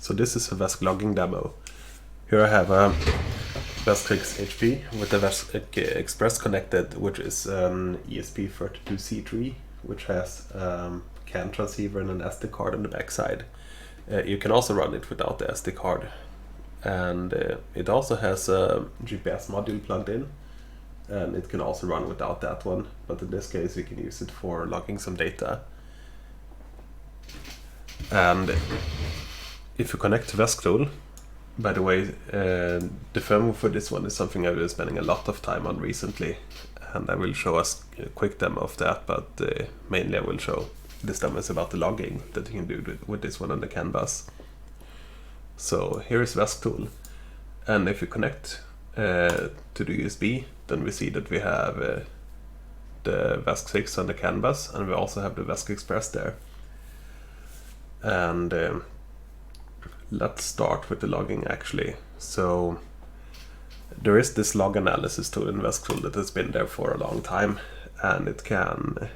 So this is a VESC logging demo. Here I have a VESC HP with the VESC Express connected, which is an ESP32C3, which has CAN transceiver and an SD card on the backside. You can also run it without the SD card. And it also has a GPS module plugged in, and it can also run without that one, but in this case we can use it for logging some data. And if you connect to VESC tool, by the way, the firmware for this one is something I've been spending a lot of time on recently, and I will show us a quick demo of that, but mainly I will show this demo is about the logging that you can do with this one on the CAN bus. So here is VESC tool, and if you connect to the USB, then we see that we have the VESC 6 on the CAN bus, and we also have the VESC Express there. And let's start with the logging actually. So there is this log analysis tool in VESC tool that has been there for a long time, and it can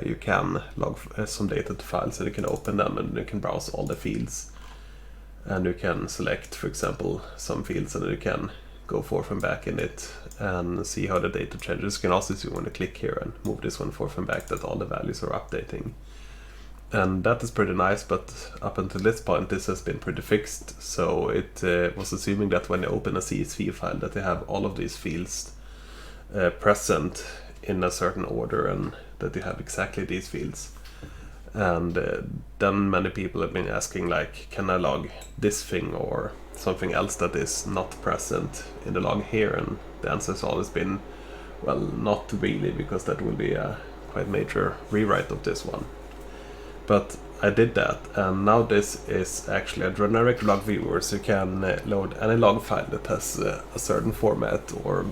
you can log some data to files, and you can open them and you can browse all the fields, and you can select, for example, some fields, and you can go forth and back in it and see how the data changes. You can also see when you click here and move this one forth and back that all the values are updating. And that is pretty nice, but up until this point this has been pretty fixed. So it was assuming that when you open a CSV file that you have all of these fields present in a certain order, and that you have exactly these fields. And then many people have been asking, like, can I log this thing or something else that is not present in the log here? And the answer has always been, well, not really, because that will be a quite major rewrite of this one. But I did that, and now this is actually a generic log viewer, so you can load any log file that has a certain format or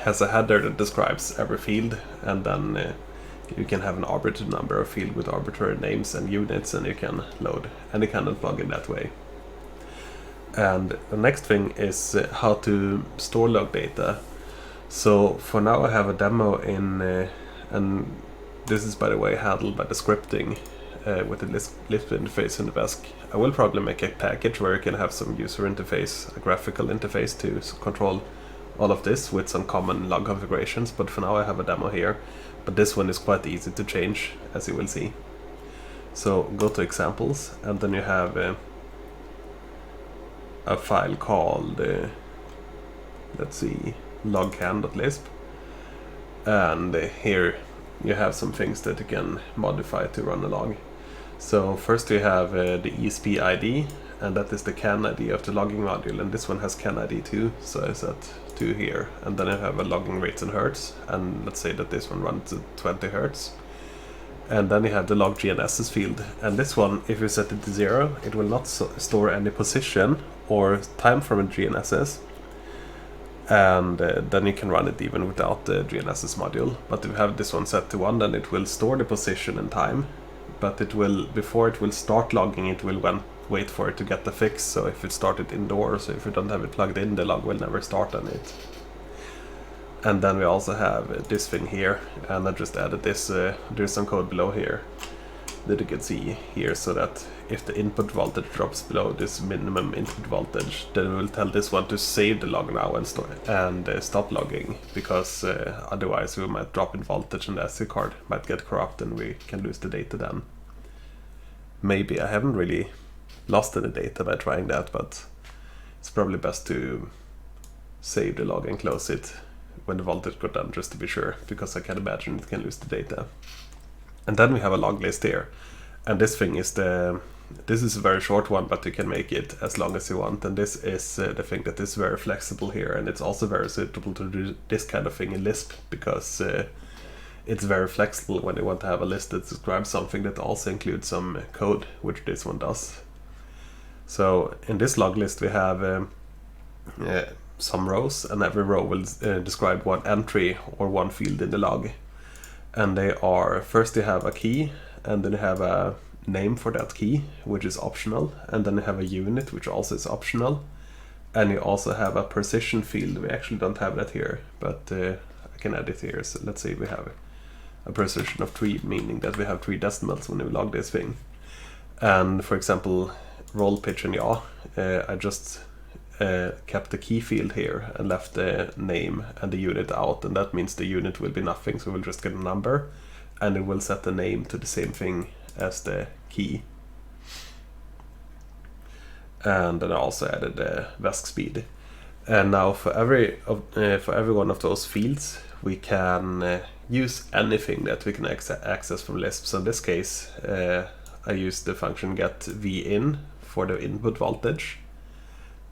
has a header that describes every field, and then you can have an arbitrary number of fields with arbitrary names and units, and you can load any kind of log in that way. And the next thing is how to store log data. So for now I have a demo in, and this is by the way handled by the scripting with the Lisp interface in the VESC. I will probably make a package where you can have some user interface, a graphical interface to control all of this with some common log configurations, but for now I have a demo here. But this one is quite easy to change, as you will see. So go to examples, and then you have a file called, let's see, logcan.lisp, and here you have some things that you can modify to run a log. So first you have the ESP ID, and that is the CAN ID of the logging module, and this one has CAN ID too, so I set 2 here. And then I have a logging rates in hertz, and let's say that this one runs at 20 hertz. And then you have the log GNSS field, and this one, if you set it to 0, it will not store any position or time from a GNSS, and then you can run it even without the GNSS module. But if you have this one set to 1, then it will store the position and time, but it will, before it will start logging, it will wait for it to get the fix. So if it started indoors, so if you don't have it plugged in, the log will never start on it. And then we also have this thing here, and I just added this, there's some code below here that you can see here, so that if the input voltage drops below this minimum input voltage, then we will tell this one to save the log now and stop logging, because otherwise we might drop in voltage and the SD card might get corrupt and we can lose the data then. Maybe I haven't really lost any data by trying that, but it's probably best to save the log and close it when the voltage goes down, just to be sure, because I can imagine it can lose the data. And then we have a log list here, and this thing is this is a very short one, but you can make it as long as you want, and this is the thing that is very flexible here, and it's also very suitable to do this kind of thing in Lisp, because it's very flexible when you want to have a list that describes something that also includes some code, which this one does. So in this log list we have some rows, and every row will describe one entry or one field in the log. And they are, first you have a key, and then you have a name for that key, which is optional, and then you have a unit, which also is optional, and you also have a precision field. We actually don't have that here, but I can add it here. So let's say we have a precision of 3, meaning that we have 3 decimals when we log this thing. And for example, roll, pitch, and yaw, I just kept the key field here and left the name and the unit out, and that means the unit will be nothing, so we'll just get a number, and it will set the name to the same thing as the key. And then I also added the VESC speed. And now for every one of those fields, we can use anything that we can access from Lisp. So in this case, I use the function get vin for the input voltage.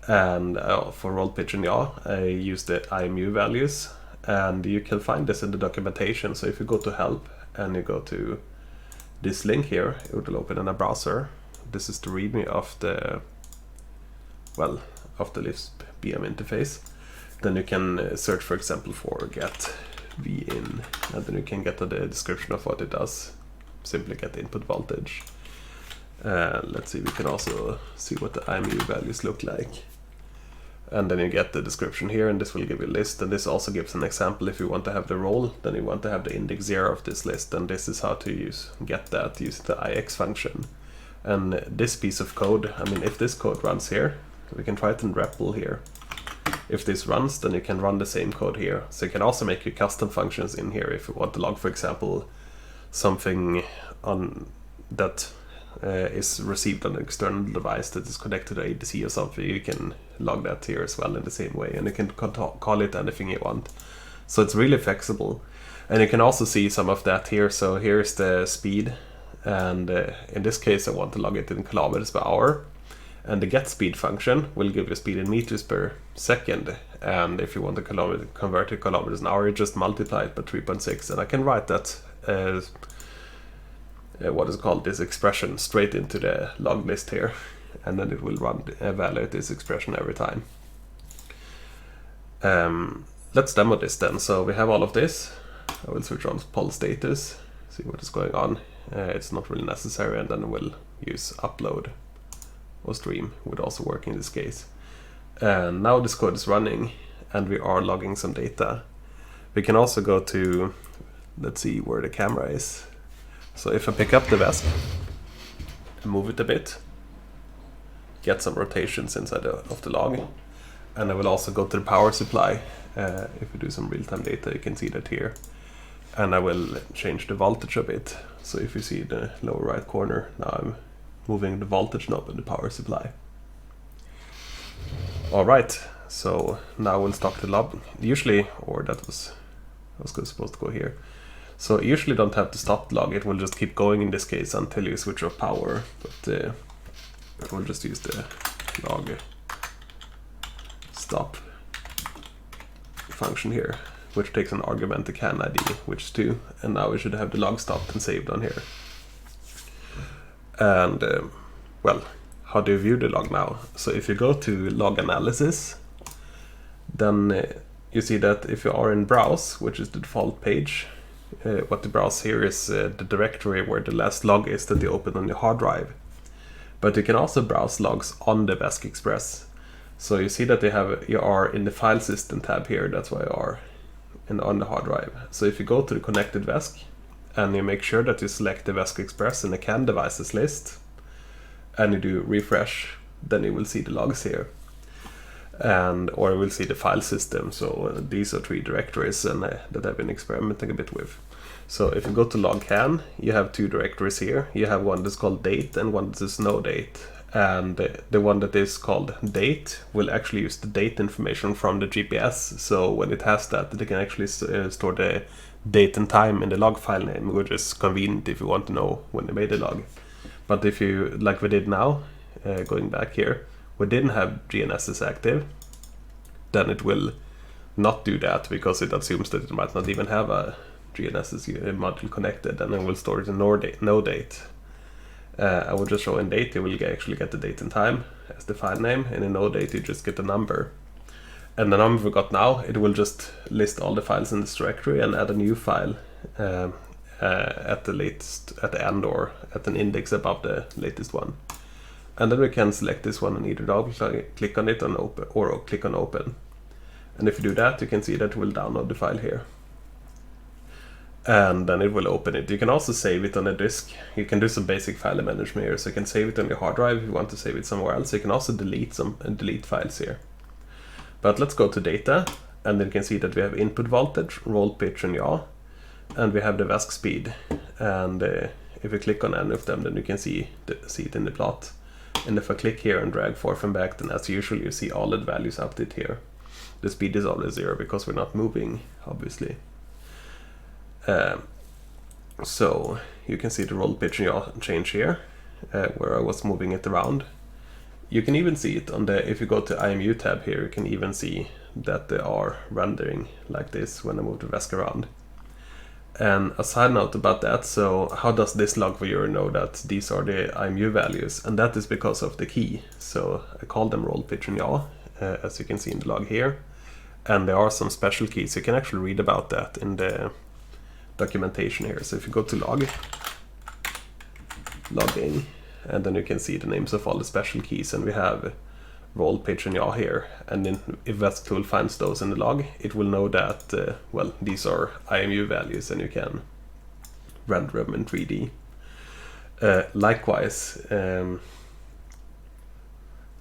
And for roll, pitch, and yaw, I use the IMU values. And you can find this in the documentation. So if you go to help and you go to this link here, it will open in a browser. This is the README of the Lisp BM interface. Then you can search, for example, for get vin, and then you can get to the description of what it does. Simply get the input voltage. Let's see, we can also see what the IMU values look like. And then you get the description here, and this will give you a list. And this also gives an example. If you want to have the roll, then you want to have the index 0 of this list, and this is how to get that using the ix function. And this piece of code, I mean, if this code runs here, we can try it in REPL here. If this runs, then you can run the same code here. So you can also make your custom functions in here if you want to log, for example, something on that is received on an external device that is connected to ADC or something. You can log that here as well in the same way, and you can call it anything you want. So it's really flexible. And you can also see some of that here. So here's the speed, and in this case I want to log it in kilometers per hour. And the get speed function will give you speed in meters per second. And if you want to convert to kilometers an hour, you just multiply it by 3.6. And I can write that as what is called this expression straight into the log list here. And then it will evaluate this expression every time. Let's demo this then. So we have all of this. I will switch on poll status, see what is going on. It's not really necessary, and then we'll use upload or stream would also work in this case. And now this code is running and we are logging some data. We can also go to, let's see where the camera is. So if I pick up the VESC and move it a bit, get some rotations inside of the log. And I will also go to the power supply. If we do some real-time data, you can see that here. And I will change the voltage a bit. So if you see the lower right corner, now I'm moving the voltage knob in the power supply. Alright, so now we'll stop the log. Usually, or that was supposed to go here. So you usually don't have to stop the log, it will just keep going in this case until you switch off power. But we'll just use the log stop function here, which takes an argument, the can ID, which is 2. And now we should have the log stopped and saved on here. And well, how do you view the log now? So if you go to log analysis, then you see that if you are in browse, which is the default page, what the browse here is the directory where the last log is that you open on your hard drive. But you can also browse logs on the VESC Express. So you see that you are in the file system tab here, that's why you are on the hard drive. So if you go to the connected VESC, and you make sure that you select the VESC Express in the CAN devices list, and you do refresh, then you will see the logs here. Or you will see the file system. So these are 3 directories and that I've been experimenting a bit with. So if you go to log CAN, you have 2 directories here. You have one that's called date and one that is no date. And the one that is called date will actually use the date information from the GPS. So when it has that, it can actually store the date and time in the log file name, which is convenient if you want to know when they made the log. But if you, like we did now, going back here, we didn't have GNSS active, then it will not do that because it assumes that it might not even have a GNSS module connected, and then we'll store it in no date. I will just show in date, you will actually get the date and time as the file name, and in no date you just get the number. And the number we got now, it will just list all the files in this directory and add a new file at the end or at an index above the latest one. And then we can select this one and either double click on it and open, or click on open. And if you do that, you can see that it will download the file here. and then it will open it. You can also save it on a disk. You can do some basic file management here, so you can save it on your hard drive if you want to save it somewhere else. You can also delete files here. But let's go to data, and then you can see that we have input voltage, roll pitch, and yaw, and we have the VESC speed. And if you click on any of them, then you can see it in the plot. And if I click here and drag forth and back, then as usual you see all the values updated here. The speed is always 0 because we're not moving, obviously. So you can see the roll pitch and yaw change here, where I was moving it around. You can even see it on the, if you go to IMU tab here, you can even see that they are rendering like this when I move the VESC around. And a side note about that, so how does this log viewer know that these are the IMU values? And that is because of the key. So I call them roll pitch and yaw, as you can see in the log here. And there are some special keys. You can actually read about that in the documentation here. So if you go to logging, and then you can see the names of all the special keys, and we have roll pitch and yaw here. And then if VESC tool finds those in the log, it will know that well, these are IMU values, and you can render them in 3D. Likewise,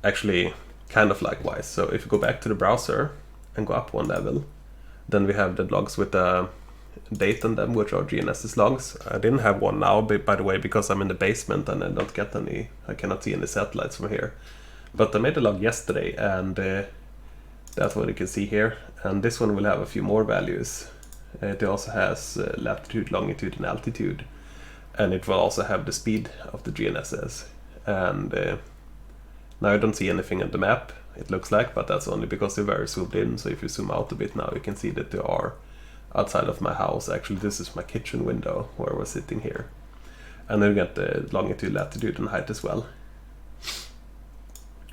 actually kind of likewise. So if you go back to the browser and go up one level, then we have the logs with the date on them, which are GNSS logs. I didn't have one now, by the way, because I'm in the basement and I don't get any, I cannot see any satellites from here. But I made a log yesterday, and that's what you can see here. And this one will have a few more values. It also has latitude, longitude, and altitude. And it will also have the speed of the GNSS. And now I don't see anything on the map, it looks like, but that's only because they're very zoomed in. So if you zoom out a bit now, you can see that they are outside of my house. Actually, this is my kitchen window where we're sitting here. And then we get the longitude, latitude, and height as well,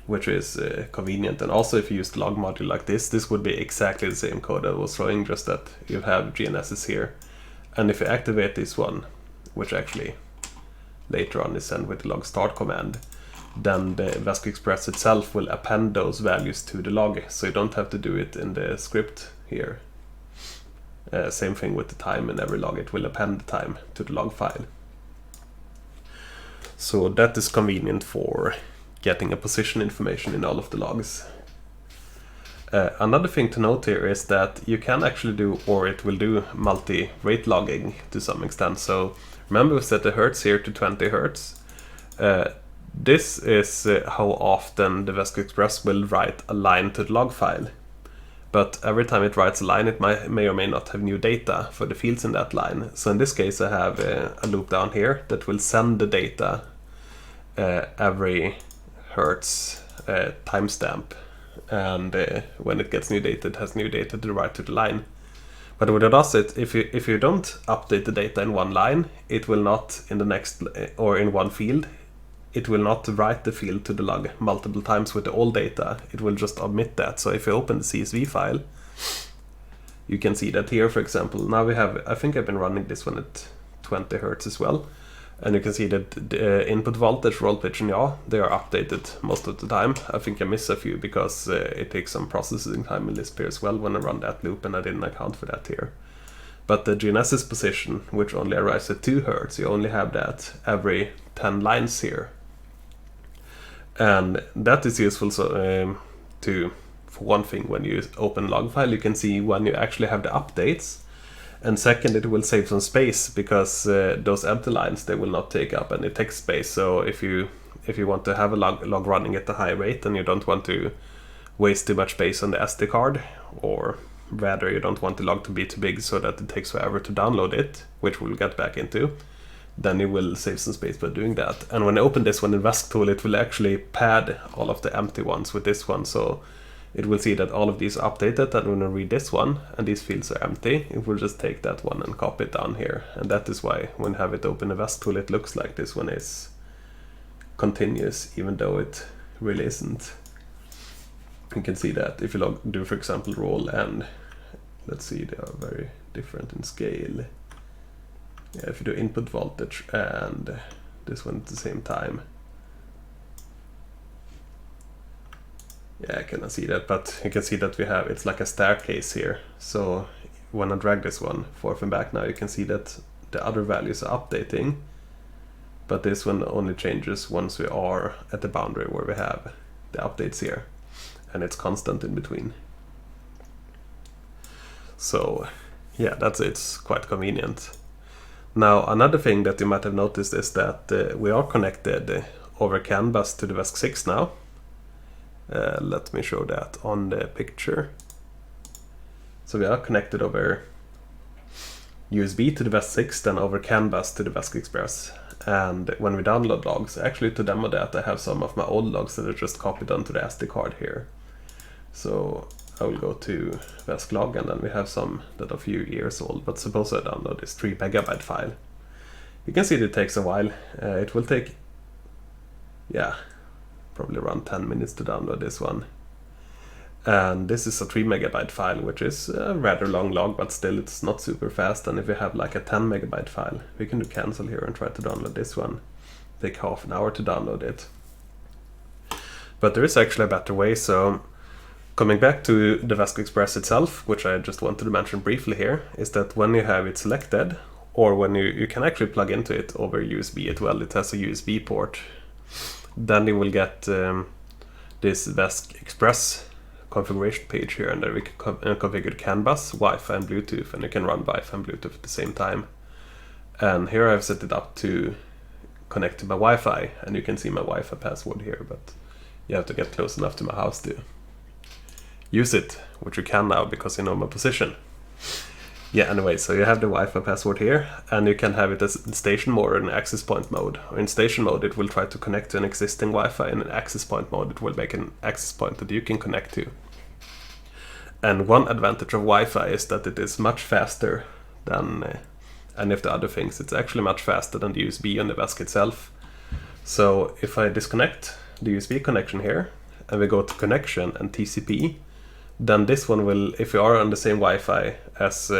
which is convenient. And also if you use the log module like this would be exactly the same code I was showing, just that you have GNSS here. And if you activate this one, which actually later on is sent with the log start command, then the VESC Express itself will append those values to the log, so you don't have to do it in the script here. Same thing with the time in every log, it will append the time to the log file. So that is convenient for getting a position information in all of the logs. Another thing to note here is that you can actually do, or it will do, multi-rate logging to some extent. So remember we set the hertz here to 20 hertz. This is how often the VESC Express will write a line to the log file. But every time it writes a line, it may or may not have new data for the fields in that line. So in this case I have a loop down here that will send the data every hertz timestamp, and when it gets new data, it has new data to write to the line. But what it does, if you don't update the data in one line, it will not in the next, or in one field, it will not write the field to the log multiple times with the old data. It will just omit that. So if you open the CSV file, you can see that here, for example, now we have, I think I've been running this one at 20 hertz as well. And you can see that the input voltage, roll pitch, and yaw, they are updated most of the time. I think I miss a few because it takes some processing time in Lisp here as well when I run that loop, and I didn't account for that here. But the GNSS position, which only arrives at 2 hertz, you only have that every 10 lines here. And that is useful for one thing, when you open log file, you can see when you actually have the updates. And second, it will save some space, because those empty lines, they will not take up any text space. So if you want to have a log running at a high rate and you don't want to waste too much space on the SD card, or rather you don't want the log to be too big so that it takes forever to download it, which we'll get back into, then you will save some space by doing that. And when I open this one in VESC tool, it will actually pad all of the empty ones with this one. So it will see that all of these are updated, and when I read this one and these fields are empty, it will just take that one and copy it down here. And that is why when you have it open in VESC tool, it looks like this one is continuous, even though it really isn't. You can see that if you do, for example, roll and, let's see, they are very different in scale. Yeah, if you do input voltage and this one at the same time, yeah, I cannot see that, but you can see that we have, it's like a staircase here. So when I drag this one forth and back now, you can see that the other values are updating, but this one only changes once we are at the boundary where we have the updates here, and it's constant in between. So yeah, it's quite convenient. Now another thing that you might have noticed is that we are connected over CAN bus to the VESC 6 now. Let me show that on the picture. So we are connected over USB to the VESC 6, then over CAN bus to the VESC Express. And when we download logs, actually to demo that, I have some of my old logs that are just copied onto the SD card here. So I will go to VESC log, and then we have some that are a few years old, but suppose I download this 3 megabyte file. You can see that it takes a while. It will take, yeah, probably around 10 minutes to download this one. And this is a 3 megabyte file, which is a rather long log, but still it's not super fast. And if you have like a 10 megabyte file, we can do cancel here and try to download this one. Take half an hour to download it. But there is actually a better way. So coming back to the VESC Express itself, which I just wanted to mention briefly here, is that when you have it selected, or when you can actually plug into it over USB as well, it has a USB port, then you will get this VESC Express configuration page here, and there we can configure CAN bus, Wi-Fi and Bluetooth, and you can run Wi-Fi and Bluetooth at the same time. And here I've set it up to connect to my Wi-Fi, and you can see my Wi-Fi password here, but you have to get close enough to my house to use it, which you can now because you know my position. Yeah, anyway, so you have the Wi-Fi password here, and you can have it as in station mode or in access point mode. Or in station mode, it will try to connect to an existing Wi-Fi, and in access point mode, it will make an access point that you can connect to. And one advantage of Wi-Fi is that it is much faster than any of the other things. It's actually much faster than the USB on the VESC itself. So if I disconnect the USB connection here, and we go to connection and TCP, then this one will, if you are on the same Wi-Fi as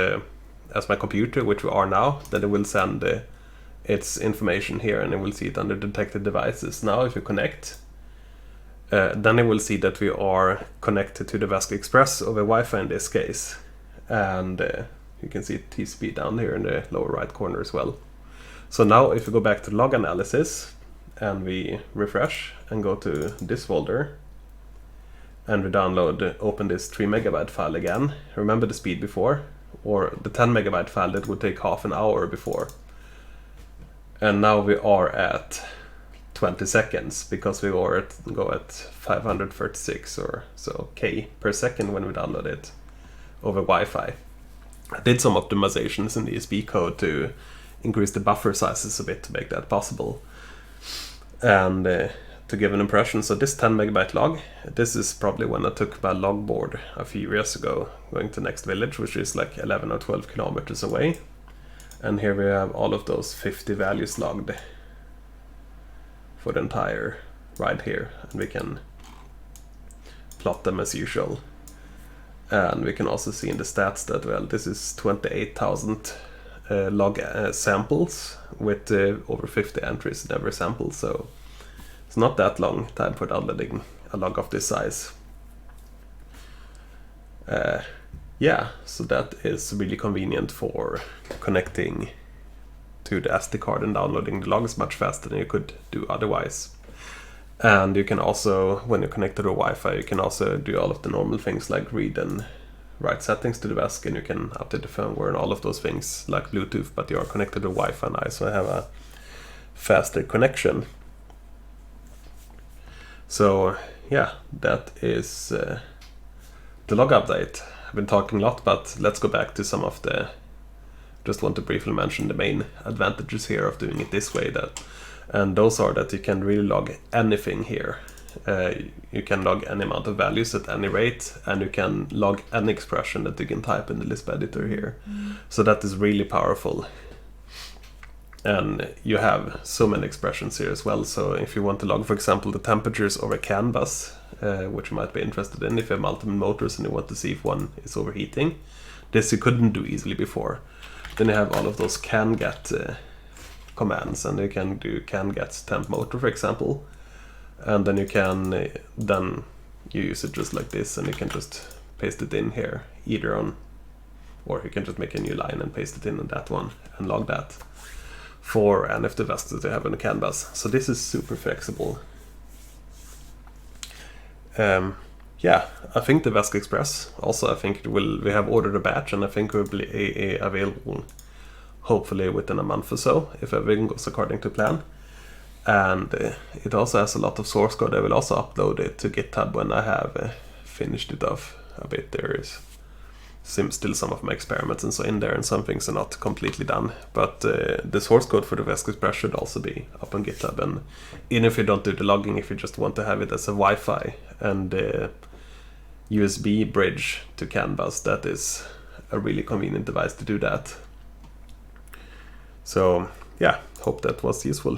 my computer, which we are now, then it will send its information here, and it will see it under detected devices. Now if you connect, then it will see that we are connected to the VESC Express over Wi-Fi in this case. And you can see TCP down here in the lower right corner as well. So now if we go back to log analysis, and we refresh and go to this folder, and we open this 3 megabyte file again. Remember the speed before, or the 10 megabyte file that would take half an hour before. And now we are at 20 seconds because we go at 536 or so K per second when we download it over Wi-Fi. I did some optimizations in the USB code to increase the buffer sizes a bit to make that possible. And to give an impression, so this 10 megabyte log, this is probably when I took my log board a few years ago, going to next village, which is like 11 or 12 kilometers away. And here we have all of those 50 values logged for the entire ride here, and we can plot them as usual. And we can also see in the stats that, well, this is 28,000 log samples with over 50 entries in every sample, so it's not that long time for downloading a log of this size. Yeah, so that is really convenient for connecting to the SD card and downloading the logs much faster than you could do otherwise. And you can also, when you connect to the Wi-Fi, you can also do all of the normal things like read and write settings to the VESC, and you can update the firmware and all of those things like Bluetooth, but you are connected to Wi-Fi now, so I have a faster connection. So yeah, that is the log update. I've been talking a lot, but let's go back to some of the, just want to briefly mention the main advantages here of doing it this way, and those are that you can really log anything here. You can log any amount of values at any rate, and you can log any expression that you can type in the Lisp editor here. So that is really powerful. And you have so many expressions here as well. So if you want to log, for example, the temperatures over a CAN bus, which you might be interested in if you have multiple motors and you want to see if one is overheating, this you couldn't do easily before. Then you have all of those can get commands, and you can do can get temp motor, for example, and then you can you use it just like this, and you can just paste it in here, either on or you can just make a new line and paste it in that one and log that for any of the VESCs that you have on the canvas. So this is super flexible. Yeah, I think the VESC Express also, I think we have ordered a batch, and I think it will be available hopefully within a month or so if everything goes according to plan. And it also has a lot of source code. I will also upload it to GitHub when I have finished it off a bit. There is still some of my experiments and so in there, and some things are not completely done. But the source code for the VESC Express should also be up on GitHub. And even if you don't do the logging, if you just want to have it as a Wi-Fi and USB bridge to Canvas, that is a really convenient device to do that. So yeah, hope that was useful.